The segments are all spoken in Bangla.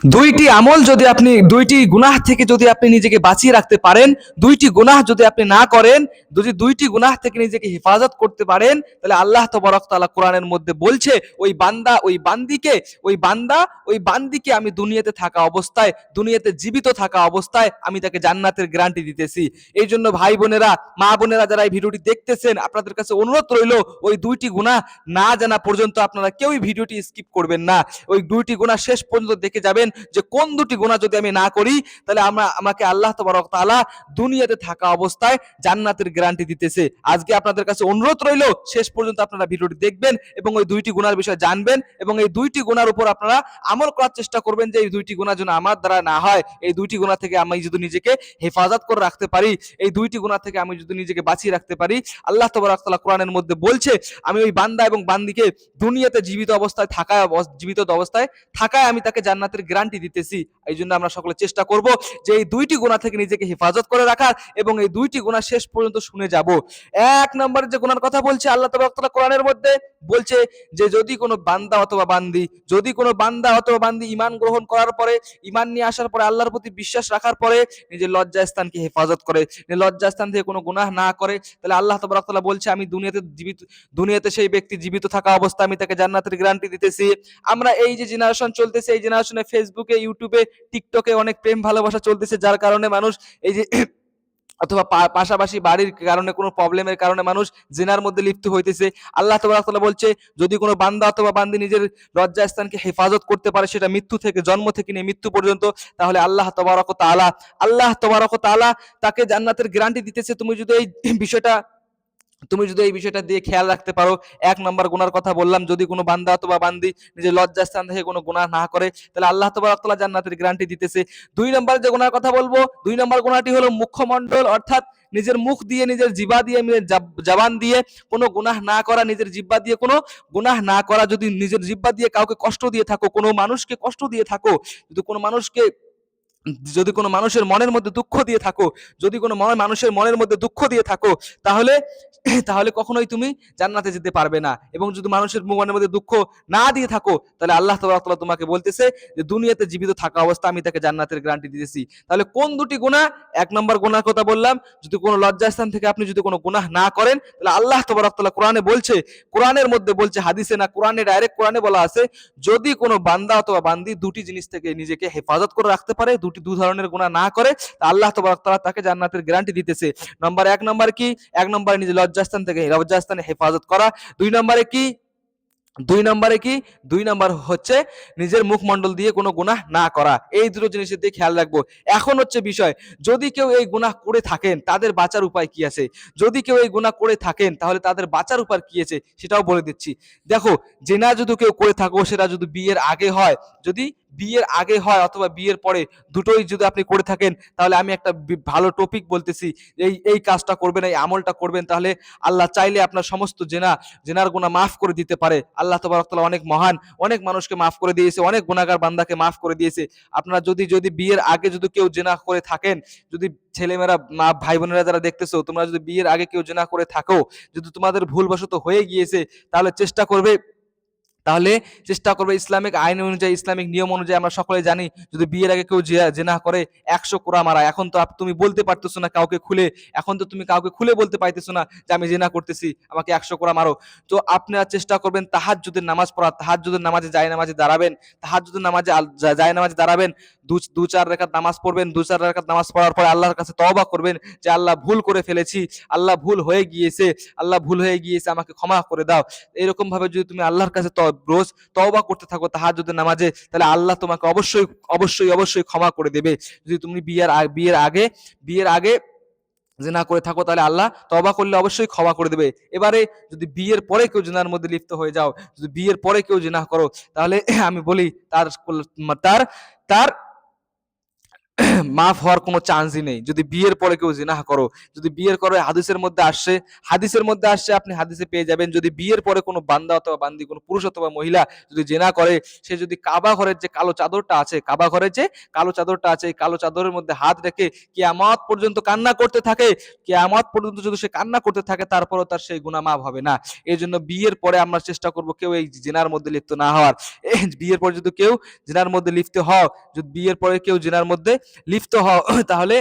দুইটি আমল যদি আপনি দুইটি গুনাহ থেকে যদি আপনি নিজেকে বাঁচিয়ে রাখতে পারেন, দুইটি গুনাহ যদি আপনি না করেন, যদি দুইটি গুনাহ থেকে নিজেকে হেফাজত করতে পারেন, তাহলে আল্লাহ তাবারক তাআলা কোরআনের মধ্যে বলছে ওই বান্দা ওই বান্দিকে আমি দুনিয়াতে থাকা অবস্থায়, দুনিয়াতে জীবিত থাকা অবস্থায় আমি তাকে জান্নাতের গ্যারান্টি দিতেছি। এই জন্য ভাই বোনেরা, মা বোনেরা যারা এই ভিডিওটি দেখতেছেন, আপনাদের কাছে অনুরোধ রইল ওই দুইটি গুনাহ না জানা পর্যন্ত আপনারা কেউই ভিডিওটি স্কিপ করবেন না। ওই দুইটি গুনাহ শেষ পর্যন্ত দেখে যাবেন যে কোন দুটি গুনাহ যদি আমি না করি তাহলে আমাকে আল্লাহ তাবারক তাআলা দুনিয়াতে থাকা অবস্থায় জান্নাতের গ্যারান্টি দিতেছে। আজকে আপনাদের কাছে অনুরোধ রইল শেষ পর্যন্ত আপনারা ভিডিওটি দেখবেন এবং ওই দুইটি গুনার বিষয়ে জানবেন এবং এই দুইটি গুনার উপর আপনারা আমল করার চেষ্টা করবেন যে এই দুইটি গুনাহ যেন আমার দ্বারা না হয়। এই দুইটি গুনাহ থেকে আমি যদি নিজেকে হেফাজত করে রাখতে পারি, এই দুইটি গুনাহ থেকে আমি যদি নিজেকে বাঁচিয়ে রাখতে পারি, আল্লাহ তাবারক তাআলা কোরআনের মধ্যে বলছে আমি ওই বান্দা এবং বান্দিকে দুনিয়াতে জীবিত অবস্থায় থাকায় আমি তাকে জান্নাতের গ্যারান্টি দিতেছি। এই জন্য আমরা সকলে চেষ্টা করব যে এই দুইটি গুনাহ থেকে নিজেকে হেফাজত করে রাখার এবং এই দুইটি গুনাহ শেষ পর্যন্ত শুনে যাব। এক নম্বরে যে গুনার কথা বলছে আল্লাহ তাবারক তাআলা কোরআনের মধ্যে বলছে যে যদি কোনো বান্দা অথবা বান্দি ঈমান গ্রহণ করার পরে, ঈমান নিয়ে আসার পরে, আল্লাহর প্রতি বিশ্বাস রাখার পরে নিজের লজ্জাস্থানকে হেফাজত করে, লজ্জাস্থান থেকে কোনো গুনাহ না করে, তাহলে আল্লাহ তাবারক তাআলা বলছে আমি দুনিয়াতে সেই ব্যক্তি জীবিত থাকা অবস্থায় আমি তাকে জান্নাতের গ্যারান্টি দিতেছি। আমরা এই যে জেনারেশন চলতেছে, এই জেনারেশনে ফেসবুকে, ইউটিউবে, টিকটকে অনেক প্রেম ভালোবাসা চলতেছে, যার কারণে মানুষ এই যে অথবা পাশাপাশি বাড়ির কারণে কোনো প্রবলেমের কারণে মানুষ জিনার মধ্যে লিপ্ত হইতেছে। আল্লাহ তাবারক তাআলা বলছে যদি কোনো বান্দা অথবা বান্দি নিজের লজ্জাস্থানকে হেফাজত করতে পারে, সেটা মৃত্যু থেকে, জন্ম থেকে নিয়ে মৃত্যু পর্যন্ত, তাহলে আল্লাহ তাবারক তাআলা তাকে জান্নাতের গ্যারান্টি দিতেছে। তুমি যদি এই বিষয়টা দিয়ে খেয়াল রাখতে পারো। এক নম্বর গুনার কথা বললাম, যদি কোনো বান্দা অথবা বান্দি নিজের লজ্জাস্থান থেকে কোনো গুনাহ না করে তাহলে আল্লাহ তাবারক তাআলা জান্নাতের গ্যারান্টি দিতেছে। দুই নম্বর যে গুনার কথা বলবো, দুই নম্বর গুনাহটি হলো মুখমণ্ডল, অর্থাৎ নিজের মুখ দিয়ে, নিজের জিহ্বা দিয়ে, জবান দিয়ে কোনো গুনাহ না করা, নিজের জিহ্বা দিয়ে কোনো গুনাহ না করা। যদি নিজের জিহ্বা দিয়ে কাউকে কষ্ট দিয়ে থাকো, কোনো মানুষকে কষ্ট দিয়ে থাকো, যদি কোনো মানুষের মনের মধ্যে দুঃখ দিয়ে থাকো, যদি কোনো মানুষের মনের মধ্যে দুঃখ দিয়ে থাকো, তাহলে তাহলে কখনোই তুমি জান্নাতে যেতে পারবে না। এবং যদি মানুষের মনের মধ্যে দুঃখ না দিয়ে থাকো, তাহলে আল্লাহ তাবারক তাআলা তোমাকে বলতেছে যে দুনিয়াতে জীবিত থাকা অবস্থা আমি তাকে জান্নাতের গ্যারান্টি দিতেছি। তাহলে কোন দুটি গুনাহ? এক নম্বর গুনাহর কথা বললাম, যদি কোনো লজ্জাস্থান থেকে আপনি যদি কোনো গুনাহ না করেন, তাহলে আল্লাহ তাবারক তাআলা কোরআনের মধ্যে বলছে, হাদিসে না, ডাইরেক্ট কোরআনে বলা আছে, যদি কোনো বান্দা অথবা বান্দি দুটি জিনিস থেকে নিজেকে হেফাজত করে রাখতে পারে, দু ধরনের গুনাহ না করে, তা আল্লাহ তাবারক তাআলা তাকে জান্নাতের গ্যারান্টি দিতেছে। এক নম্বর কি? এক নম্বরে নিজের লজ্জাস্থানে হেফাজত করা। দুই নম্বরে কি? দুই নম্বর হচ্ছে নিজের মুখমণ্ডল দিয়ে কোনো গুনাহ না করা। এই দুটো জিনিসের দিকে খেয়াল রাখবো। এখন হচ্ছে বিষয়, যদি কেউ এই গুনাহ করে থাকেন তাদের বাঁচার উপায় কি আছে? যদি কেউ এই গুনাহ করে থাকেন তাহলে তাদের বাঁচার উপায় কি আছে সেটাও বলে দিচ্ছি। দেখো, জেনা যদি কেউ করে থাকো, সেটা যদি বিয়ের আগে হয়, অথবা বিয়ের পরে, দুটোই যদি আপনি করে থাকেন, তাহলে আমি একটা ভালো টপিক বলতেছি, এই কাজটা করবেন, এই আমলটা করবেন, তাহলে আল্লাহ চাইলে আপনার সমস্ত জেনার গুনাহ মাফ করে দিতে পারে। আল্লাহ তাবারক তাআলা অনেক মহান, অনেক মানুষকে মাফ করে দিয়েছে, অনেক গুনাহগার বান্দাকে মাফ করে দিয়েছে। আপনারা যদি বিয়ের আগে যদি কেউ জেনা করে থাকেন, যদি ছেলেমেয়েরা, ভাই বোনেরা যারা দেখতেছো, তোমরা যদি বিয়ের আগে কেউ জেনা করে থাকো, যদি তোমাদের ভুলবশত হয়ে গিয়েছে, তাহলে চেষ্টা করবে ইসলামিক আইন অনুযায়ী, ইসলামিক নিয়ম অনুযায়ী, আমরা সকলে জানি যদি বিয়ের আগে কেউ জেনা করে 100 কোরা মারা। এখন তো তুমি বলতে পারতেছো না কাউকে খুলে, বলতে পারতেছো না যে আমি জেনা করতেছি, আমাকে 100 কোরা মারো। তো আপনারা চেষ্টা করবেন তাহাজ্জুদের নামাজ পড়া, তাহাজ্জুদের নামাজে দাঁড়াবেন, দু চার রাকাত নামাজ পড়বেন, 2-4 রাকাত নামাজ পড়ার পরে আল্লাহর কাছে তওবা করবেন যে আল্লাহ ভুল করে ফেলেছি, আল্লাহ ভুল হয়ে গিয়েছে, আমাকে ক্ষমা করে দাও। এরকম ভাবে যদি তুমি আল্লাহর কাছে রোজ তওবা করতে থাকো তাহাজ্জুদের নামাজে, তাহলে আল্লাহ তোমাকে অবশ্যই ক্ষমা করে দেবে। যদি তুমি বিয়ের আগে জিনা করে থাকো, তাহলে আল্লাহ তওবা করলে অবশ্যই ক্ষমা করে দেবে। এবারে যদি বিয়ের পরে কেউ জিনার মধ্যে লিপ্ত হয়ে যাও, যদি বিয়ের পরে কেউ জিনা করো, তাহলে আমি বলি তার মাফ হওয়ার কোনো চান্সই নেই যদি বিয়ের পরে কেউ জিনাহ করো। যদি বিয়ের করে হাদিসের মধ্যে আসছে আপনি হাদিসে পেয়ে যাবেন, যদি বিয়ের পরে কোনো বান্দা অথবা বান্দি, কোনো পুরুষ অথবা মহিলা যদি জিনাহ করে, সে যদি কাবা ঘরের যে কালো চাদরটা আছে, কাবা ঘরের যে কালো চাদরটা আছে, এই কালো চাদরের মধ্যে হাত রেখে কিয়ামত পর্যন্ত কান্না করতে থাকে, কিয়ামত পর্যন্ত যদি সে কান্না করতে থাকে, তারপরেও তার সেই গুনাহ মাফ হবে না। এই জন্য বিয়ের পরে আমরা চেষ্টা করব কেউ এই জিনার মধ্যে লিপ্ত না হওয়ার। বিয়ের পরে যদি কেউ জিনার মধ্যে লিপ্ত হও, যদি বিয়ের পরে কেউ জিনার মধ্যে লিপ্ত হও, তাহলে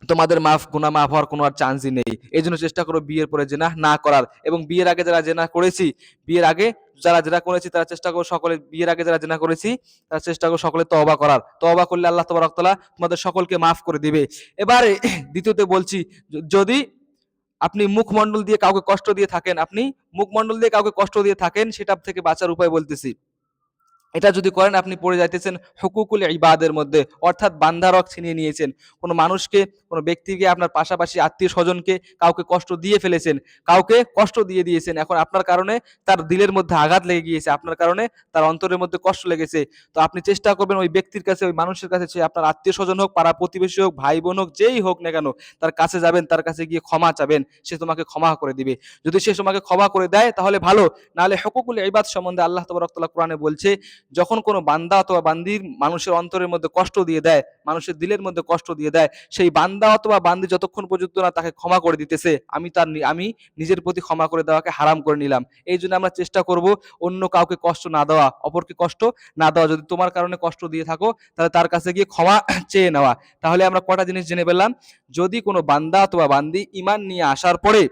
তোমাদের গুনাহ মাফ হওয়ার কোনো আর চান্সই নেই। এই জন্য চেষ্টা করো বিয়ের পরে জিনাহ না করার। এবং বিয়ের আগে যারা জিনাহ করেছি, বিয়ের আগে যারা জিনাহ করেছি, তারা চেষ্টা করো সকলে, বিয়ের আগে যারা জিনাহ করেছি তারা চেষ্টা করো সকলে তওবা করার। তওবা করলে আল্লাহ তাবারক তাআলা তোমাদের সকলকে মাফ করে দিবে। এবারে দ্বিতীয়তে বলছি, যদি আপনি মুখমণ্ডল দিয়ে কাউকে কষ্ট দিয়ে থাকেন, সেটা থেকে বাঁচার উপায় বলতেছি। এটা যদি করেন আপনি পড়ে যাইতেছেন হুকুকুল ইবাদের মধ্যে, অর্থাৎ বান্দার হক ছিনিয়ে নিয়েছেন। কোনো মানুষকে, কোনো ব্যক্তিকে, আপনার পাশাপাশি আত্মীয় স্বজনকে কাউকে কষ্ট দিয়ে ফেলেছেন, কাউকে কষ্ট দিয়ে দিয়েছেন। এখন আপনার কারণে তার দিলের মধ্যে আঘাত লেগে গিয়েছে, আপনার কারণে তার অন্তরের মধ্যে কষ্ট লেগেছে। তো আপনি চেষ্টা করবেন ওই ব্যক্তির কাছে, ওই মানুষের কাছে, সে আপনার আত্মীয় স্বজন হোক, পাড়া প্রতিবেশী হোক, ভাই বোন হোক, যেই হোক না কেন, তার কাছে যাবেন, তার কাছে গিয়ে ক্ষমা চাবেন, সে তোমাকে ক্ষমা করে দিবে। যদি সে তোমাকে ক্ষমা করে দেয় তাহলে ভালো, নাহলে হুকুকুল ইবাদ সম্বন্ধে আল্লাহ তাবারক তাআলা কোরআনে বলছে, যখন কোনো বান্দা অথবা বান্দির মানুষের অন্তরের মধ্যে কষ্ট দিয়ে দেয়, মানুষের দিলের মধ্যে কষ্ট দিয়ে দেয়, সেই বান্দা অথবা বান্দি যতক্ষণ পর্যন্ত না তাকে ক্ষমা করে দিতেছে, আমি নিজের প্রতি ক্ষমা করে দেওয়াকে হারাম করে নিলাম। এই জন্য আমরা চেষ্টা করব অন্য কাউকে কষ্ট না দেওয়া, অপরকে কষ্ট না দেওয়া। যদি তোমার কারণে কষ্ট দিয়ে থাকো, তাহলে তার কাছে গিয়ে ক্ষমা চেয়ে নেওয়া। তাহলে আমরা কটা জিনিস জেনে পেলাম। যদি কোনো বান্দা অথবা বান্দি ঈমান নিয়ে আসার পরে,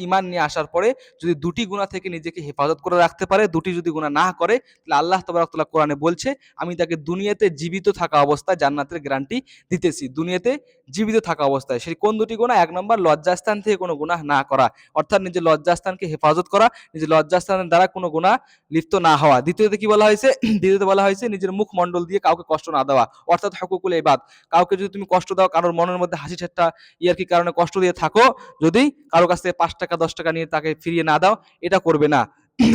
ঈমান নিয়ে আসার পরে যদি দুটি গুনাহ থেকে নিজেকে হেফাজত করে রাখতে পারে, দুটি যদি গুনাহ না করে, তাহলে আল্লাহ তাবারক তাআলা কোরআনে বলছে, আমি তাকে দুনিয়াতে জীবিত থাকা অবস্থায় জান্নাতের গ্যারান্টি দিতেছি। দুনিয়াতে জীবিত থাকা অবস্থায় সেই কোন দুটি গুনাহ? এক নম্বর, লজ্জাস্থান থেকে কোনো গুনাহ না করা, অর্থাৎ নিজের লজ্জাস্থানকে হেফাজত করা, নিজের লজ্জাস্থানের দ্বারা কোনো গুনাহ লিপ্ত না হওয়া। দ্বিতীয়তে কি বলা হয়েছে? দ্বিতীয়তে বলা হয়েছে নিজের মুখমণ্ডল দিয়ে কাউকে কষ্ট না দেওয়া, অর্থাৎ হুকুকুল ইবাদ। কাউকে যদি তুমি কষ্ট দাও, কারোর মনের মধ্যে হাসি ঠাট্টা কি কারণে কষ্ট দিয়ে থাকো, যদি কারো কাছ থেকে 5 টাকা 10 টাকা নিয়ে তাকে ফিরিয়ে না দাও, এটা করবে না।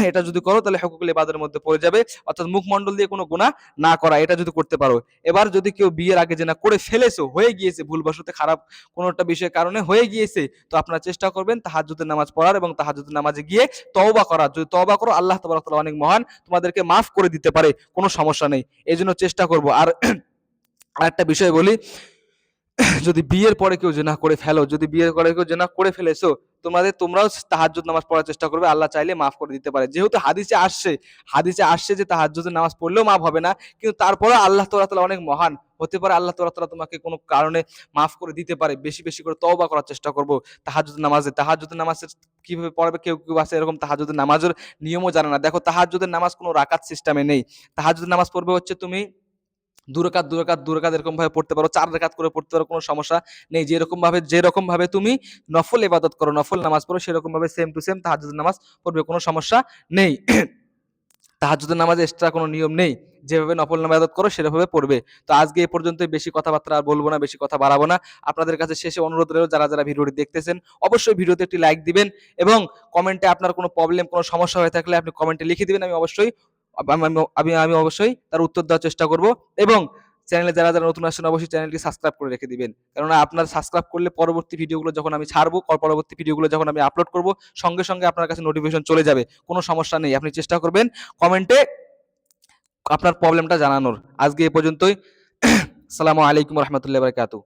এটা যদি করো তাহলে হুকুকুল ইবাদের মধ্যে পড়ে যাবে, অর্থাৎ মুখমণ্ডল দিয়ে কোনো গুনাহ না করা, এটা যদি করতে পারো। এবার যদি কেউ বিয়ের আগে জিনা করে ফেলেছো, হয়ে গিয়েছে, ভুলবশত খারাপ কোনো একটা বিষয়ের কারণে হয়ে গিয়েছে, তো আপনারা চেষ্টা করবেন তাহাজ্জুদের নামাজ পড়ার এবং তাহাজ্জুদের নামাজে গিয়ে তওবা করার। যদি তওবা করো, আল্লাহ তাবারক তাআলা অনেক মহান, তোমাদেরকে মাফ করে দিতে পারে, কোনো সমস্যা নেই। এই জন্য চেষ্টা করব। আর আরেকটা বিষয় বলি, যদি বিয়ের পরে কেউ জিনাহ করে ফেলো, যদি বিয়ের পরে কেউ জিনাহ করে ফেলেছো, তোমরাও তাহাজ্জুদ নামাজ পড়ার চেষ্টা করবে, আল্লাহ চাইলে মাফ করে দিতে পারে। যেহেতু হাদিসে আসছে যে তাহাজ্জুদের নামাজ পড়লেও মাফ হবে না, কিন্তু তারপরে আল্লাহ তাআলা অনেক মহান, হতে পারে আল্লাহ তাআলা তোমাকে কোনো কারণে মাফ করে দিতে পারে। বেশি বেশি করে তওবা করার চেষ্টা করব তাহাজ্জুদের নামাজ কিভাবে পড়বে, কেউ কেউ আছে এরকম তাহাজ্জুদের নামাজের নিয়মও জানে না। দেখো, তাহাজ্জুদের নামাজ কোনো রাকাত সিস্টেমে নেই। তাহাজ্জুদের নামাজ পড়বে হচ্ছে তুমি 2 রাকাত এরকম ভাবে পড়তে পারো, 4 রাকাত করে পড়তে পারো, কোনো সমস্যা নেই। যেরকম ভাবে তুমি নফল ইবাদত করো, নফল নামাজ পড়ো, সেরকম ভাবে সেম টু সেম তাহাজ্জুদের নামাজ পড়বে, কোনো সমস্যা নেই। তাহাজ্জুদের নামাজে এক্সট্রা কোনো নিয়ম নেই, যেভাবে নফল ইবাদত করো সেভাবে পড়বে। তো আজকে এই পর্যন্তই, বেশি কথাবার্তা আর বলবো না, বেশি কথা বাড়াবো না। আপনাদের কাছে শেষে অনুরোধ রইল, যারা যারা ভিডিওটি দেখতেছেন অবশ্যই ভিডিওতে একটি লাইক দিবেন এবং কমেন্টে আপনার কোনো প্রবলেম, কোনো সমস্যা হয়ে থাকলে আপনি কমেন্টে লিখে দিবেন, আমি অবশ্যই তার উত্তর দেওয়ার চেষ্টা করব। এবং চ্যানেলে যারা যারা নতুন আসছেন অবশ্যই চ্যানেলটি সাবস্ক্রাইব করে রেখে দিবেন, কেননা আপনার সাবস্ক্রাইব করলে পরবর্তী ভিডিওগুলো যখন আমি ছাড়বো, পরবর্তী ভিডিওগুলো যখন আমি আপলোড করব, সঙ্গে সঙ্গে আপনার কাছে নোটিফিকেশন চলে যাবে, কোনো সমস্যা নেই। আপনি চেষ্টা করবেন কমেন্টে আপনার প্রবলেমটা জানানোর। আজকে এ পর্যন্তই। আসসালামু আলাইকুম ওয়া রাহমাতুল্লাহি ওয়া বারাকাতুহু।